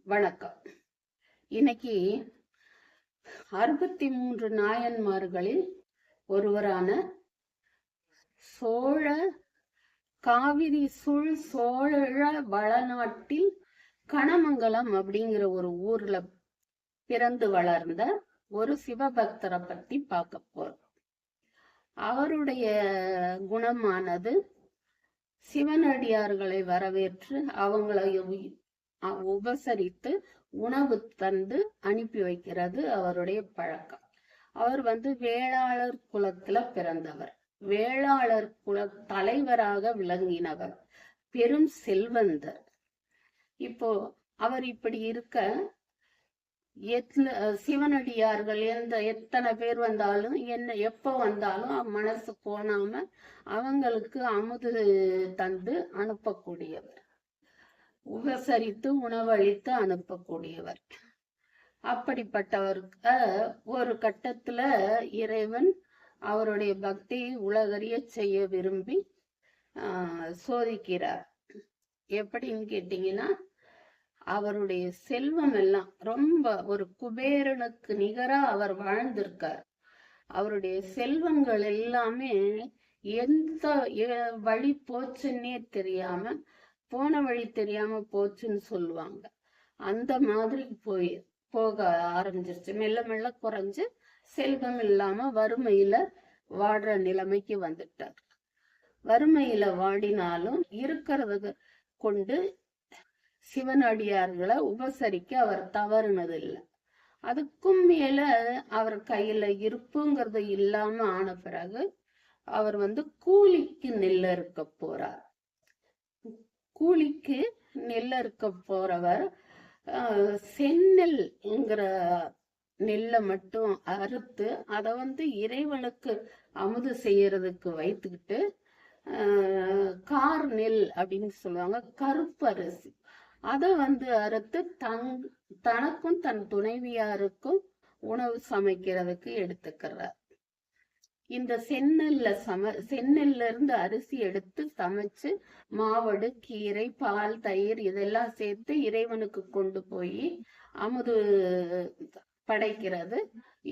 வணக்கம். இன்னைக்கு 63 நாயன்மார்களில் ஒருவரான சோழ காவிரி சூழ் சோழ வளநாட்டில் கணமங்கலம் அப்படிங்கிற ஒரு ஊர்ல பிறந்து வளர்ந்த ஒரு சிவபக்தரை பத்தி பார்க்க போறோம். அவருடைய குணமானது சிவனடியார்களை வரவேற்று அவங்களை உபசரித்து உணவு தந்து அனுப்பி வைக்கிறது அவருடைய பழக்கம். அவர் வேளாளர் குலத்துல பிறந்தவர், வேளாளர் குல தலைவராக விளங்கினவர், பெரும் செல்வந்தர். இப்போ அவர் இப்படி இருக்க சிவனடியார்கள் எத்தனை பேர் வந்தாலும் எப்ப வந்தாலும் மனசு போனாம அவங்களுக்கு அமுது தந்து அனுப்பக்கூடியவர், உபசரித்து உணவளித்து அனுப்பக்கூடியவர். அப்படிப்பட்டவருக்கு ஒரு கட்டத்துல இறைவன் அவருடைய பக்தியை உலகறிய செய்ய விரும்பி சோதிக்கிறார். எப்படின்னு கேட்டீங்கன்னா, அவருடைய செல்வம் எல்லாம் ரொம்ப ஒரு குபேரனுக்கு நிகரா அவர் வாழ்ந்திருக்கார். அவருடைய செல்வங்கள் எல்லாமே எந்த வழி போச்சுன்னே தெரியாம, போன வழி தெரியாம போச்சுன்னு சொல்லுவாங்க. அந்த மாதிரி போக ஆரம்பிச்சிருச்சு. மெல்ல மெல்ல குறைஞ்சு செல்வம் இல்லாம வறுமையில வாடுற நிலைமைக்கு வந்துட்டார். வறுமையில வாடினாலும் இருக்கிறத கொண்டு சிவனடியார்களை உபசரிக்க அவர் தவறுனது இல்லை. அதுக்கும் மேல அவர் கையில இருப்புங்கிறது இல்லாம ஆன பிறகு அவர் கூலிக்கு நெல் இருக்க போறார். கூலிக்கு நெல் இருக்க போறவர் செந்நெல்ங்கிற நெல்லை மட்டும் அறுத்து அதை இறைவனுக்கு அமுது செய்யறதுக்கு வைத்துக்கிட்டு கார் நெல் அப்படின்னு சொல்லுவாங்க, கருப்பு அரிசி, அதை அறுத்து தனக்கும் தன் துணைவியாருக்கும் உணவு சமைக்கிறதுக்கு எடுத்துக்கிறார். இந்த செந்நெல்ல இருந்து அரிசி எடுத்து சமைச்சு மாவடு, கீரை, பால், தயிர் இதெல்லாம் சேர்த்து இறைவனுக்கு கொண்டு போய் அமுது படைக்கிறது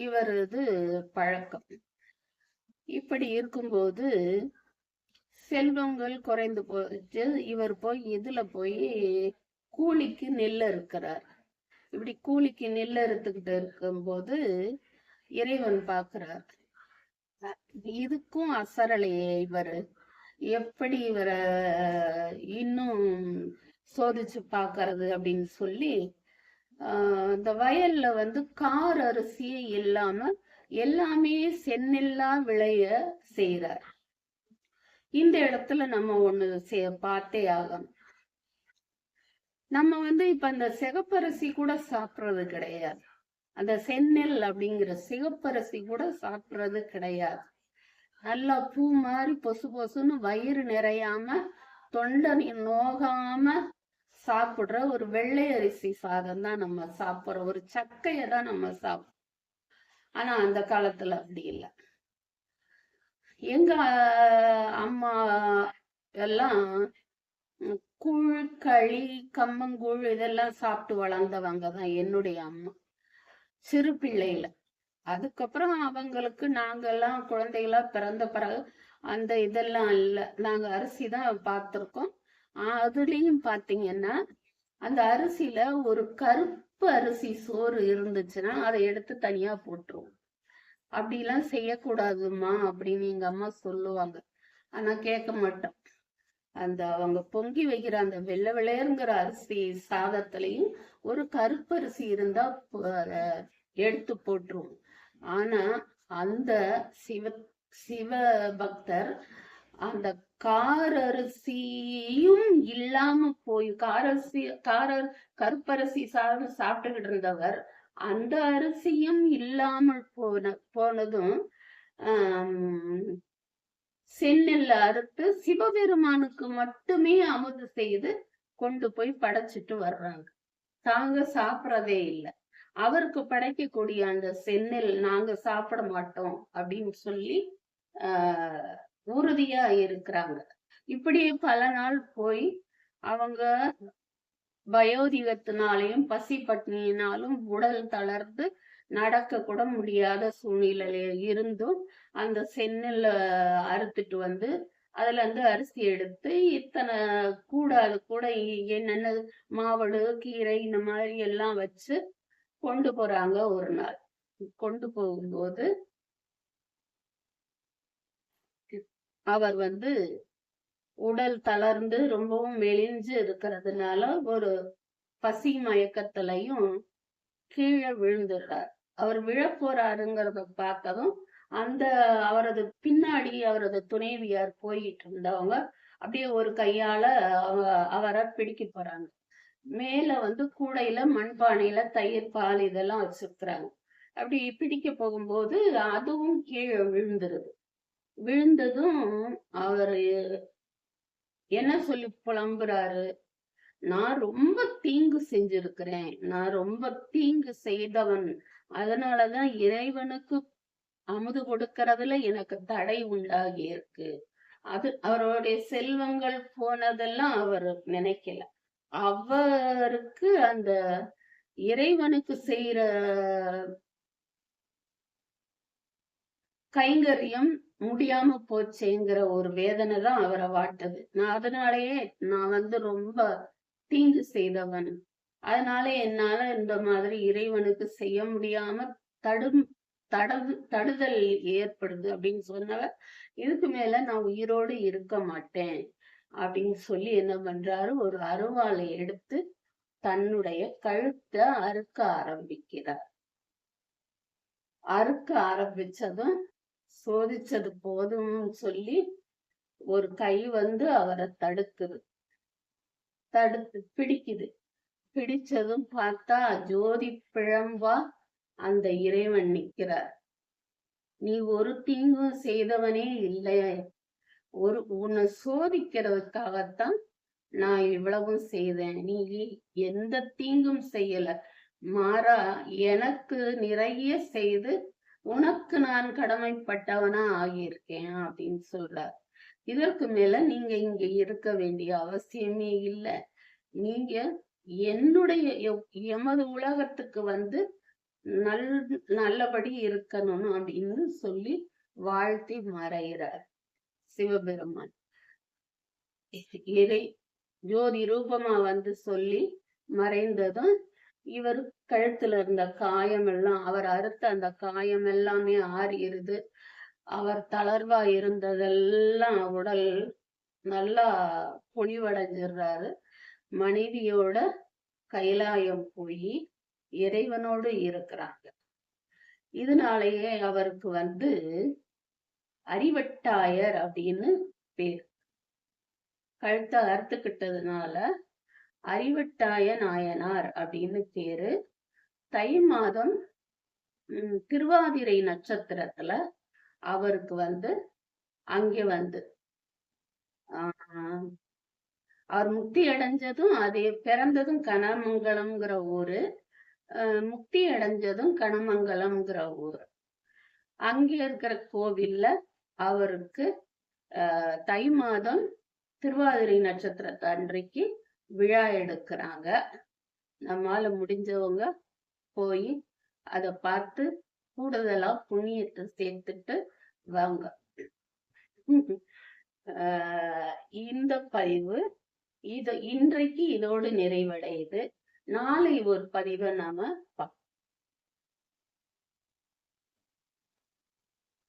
இவரது பழக்கம். இப்படி இருக்கும்போது செல்வங்கள் குறைந்து போச்சு. இவர் இதுல கூலிக்கு நெல் இருக்கிறார். இப்படி கூலிக்கு நெல் அறுத்துக்கிட்டு இருக்கும்போது இறைவன் பார்க்கிறார், இதுக்கும் அசரலையே இவர், எப்படி இவரை இன்னும் சோதிச்சு பார்க்கறது அப்படின்னு சொல்லி இந்த வயல்ல கார் அரிசியே இல்லாம எல்லாமே செந்நெல்லா விளைய செய்யறார். இந்த இடத்துல நம்ம ஒண்ணு பார்த்தே ஆகணும். நம்ம இப்ப அந்த சிகப்பரிசி கூட சாப்பிடுறது கிடையாது. அந்த செந்நெல் அப்படிங்கிற சிகப்பரிசி கூட சாப்பிடுறது கிடையாது. நல்லா பூ மாதிரி பொசு பொசுன்னு வயிறு நிறையாம தொண்டை நோகாம சாப்பிடுற ஒரு வெள்ளை அரிசி சாதம் தான் நம்ம சாப்பிடுறோம், ஒரு சக்கையை தான் நம்ம சாப்பிடுறோம். ஆனா அந்த காலத்துல அப்படி இல்லை. எங்க அம்மா எல்லாம் கூழ், களி, கம்மங்கூழ் இதெல்லாம் சாப்பிட்டு வளர்ந்தவங்க தான் என்னுடைய அம்மா சிறு பிள்ளையில. அதுக்கப்புறம் அவங்களுக்கு நாங்கெல்லாம் குழந்தைகளா பிறந்த பிறகு அந்த இதெல்லாம் இல்லை, நாங்க அரிசி தான் பார்த்திருக்கோம். அதுலயும் பாத்தீங்கன்னா அந்த அரிசியில ஒரு கருப்பு அரிசி சோறு இருந்துச்சுன்னா அதை எடுத்து தனியா போட்டுருவோம். அப்படிலாம் செய்யக்கூடாதுமா அப்படின்னு எங்க அம்மா சொல்லுவாங்க. ஆனா கேட்க மாட்டோம். அவங்க பொங்கி வைக்கிற அந்த வெள்ளை வெள்ளையருங்கிற அரிசி சாதத்திலையும் ஒரு கருப்பரிசி இருந்தா எடுத்து போட்டுருவோம். ஆனா அந்த சிவ பக்தர் அந்த காரரிசியும் இல்லாம போய் கருப்பரிசி சாதம் சாப்பிட்டுக்கிட்டு இருந்தவர் அந்த அரிசியும் இல்லாமல் போனதும் செந்நெல்ல அறுத்து சிவபெருமானுக்கு மட்டுமே அமுது செய்து கொண்டு போய் படைச்சிட்டு வர்றாங்க. தாங்க சாப்பிடறதே இல்லை. அவருக்கு படைக்கக்கூடிய அந்த செந்நெல் நாங்க சாப்பிட மாட்டோம் அப்படின்னு சொல்லி உறுதியா இருக்கிறாங்க. இப்படியே பல நாள் போய் அவங்க வயோதிகத்தினாலையும் பசி பட்னியினாலும் உடல் தளர்ந்து நடக்க கூட முடியாத சூழ்நிலையில இருந்தும் அந்த சென்னில் அறுத்துட்டு வந்து அதுல இருந்து அரிசி எடுத்து இத்தனை கூட அது கூட என்னென்ன மாவடு கீரை இந்த மாதிரி எல்லாம் வச்சு கொண்டு போறாங்க. ஒரு நாள் கொண்டு போகும்போது அவர் வந்து உடல் தளர்ந்து ரொம்பவும் மெலிஞ்சு இருக்கிறதுனால ஒரு பசி மயக்கத்திலையும் கீழே விழுந்துடுறார். அவர் விழப்போறாருங்கிறத பார்த்ததும் அந்த அவரது பின்னாடி அவரது துணைவியார் போயிட்டு இருந்தவங்க அப்படியே ஒரு கையால அவரை பிடிக்க போறாங்க. மேல வந்து கூடையில மண்பானையில தயிர் பால் இதெல்லாம் வச்சிருக்கிறாங்க. அப்படி பிடிக்க போகும்போது அதுவும் கீழே விழுந்துருது. விழுந்ததும் அவரு என்ன சொல்லி புலம்புறாரு, நான் ரொம்ப தீங்கு செஞ்சிருக்கிறேன், நான் ரொம்ப தீங்கு செய்தவன், அதனாலதான் இறைவனுக்கு அமுது கொடுக்கறதுல எனக்கு தடை உண்டாகி இருக்கு. அது அவருடைய செல்வங்கள் போனதெல்லாம் அவர் நினைக்கல. அவருக்கு அந்த இறைவனுக்கு செய்யற கைங்கரியம் முடியாம போச்சேங்கிற ஒரு வேதனை தான் அவரை வாட்டது. நான் அதனாலயே நான் வந்து ரொம்ப தீங்கு செய்தவன், அதனால என்னால இந்த மாதிரி இறைவனுக்கு செய்ய முடியாம தடுதல் ஏற்படுது அப்படின்னு சொன்னவ, இதுக்கு மேல நான் உயிரோடு இருக்க மாட்டேன் அப்படின்னு சொல்லி என்ன பண்றாரு, ஒரு அருவாளை எடுத்து தன்னுடைய கழுத்தை அறுக்க ஆரம்பிக்கிறார். அறுக்க ஆரம்பிச்சதும் சோதிச்சது போதும் சொல்லி ஒரு கை வந்து அவரை தடுக்குது, பிடிக்குது. பிடிச்சதும் பார்த்தா ஜோதி பிழம்பா அந்த இறைவன் நிக்கிறார். நீ ஒரு தீங்கும் செய்தவனே இல்லை, உன்னை சோதிக்கிறதுக்காகத்தான் நான் இவ்வளவும் செய்தேன், நீ எந்த தீங்கும் செய்யல, மாறா எனக்கு நிறைய செய்து உனக்கு நான் கடமைப்பட்டவனா ஆகியிருக்கேன் அப்படின்னு சொல்றார். இதற்கு மேல நீங்க இங்க இருக்க வேண்டிய அவசியமே இல்லை, நீங்க என்னுடைய எமது உலகத்துக்கு வந்து நல்லபடி இருக்கணும் அப்படின்னு சொல்லி வாழ்த்தி மறைகிறார் சிவபெருமான். இறை ஜோதி ரூபமா வந்து சொல்லி மறைந்ததும் இவர் கழுத்துல இருந்த காயம் எல்லாம், அவர் அறுத்த அந்த காயம் எல்லாமே ஆறிடுது. அவர் தளர்வா இருந்ததெல்லாம் உடல் நல்லா பொலிவடைஞ்சிடுறாரு. மனைவியோட கைலாயம் போய் இறைவனோடு இருக்கிறாங்க. இதனாலேயே அவருக்கு வந்து அறிவட்டாயர் அப்படின்னு பேர். கழுத்தை அறுத்துக்கிட்டதுனால அறிவட்டாய நாயனார் அப்படின்னு பேரு. தை மாதம் திருவாதிரை நட்சத்திரத்துல அவருக்கு வந்து அங்கே வந்து அவர் முக்தி அடைஞ்சதும், அதே பிறந்ததும் கனமங்கலம்ங்கிற ஊரு, முக்தி அடைஞ்சதும் கனமங்கலம்ங்கிற ஊர். அங்கே இருக்கிற கோவில்ல அவருக்கு தை மாதம் திருவாதிரை நட்சத்திரத்தை அன்றைக்கு விழா எடுக்கிறாங்க. நம்மால முடிஞ்சவங்க போய் அதை பார்த்து கூடுதலா புண்ணியத்தை சேர்த்துட்டு வாங்க. இந்த பதிவு இன்றைக்கு இதோடு நிறைவடையுது. நாளை ஒரு பதிவை நாம பார்க்கலாம்.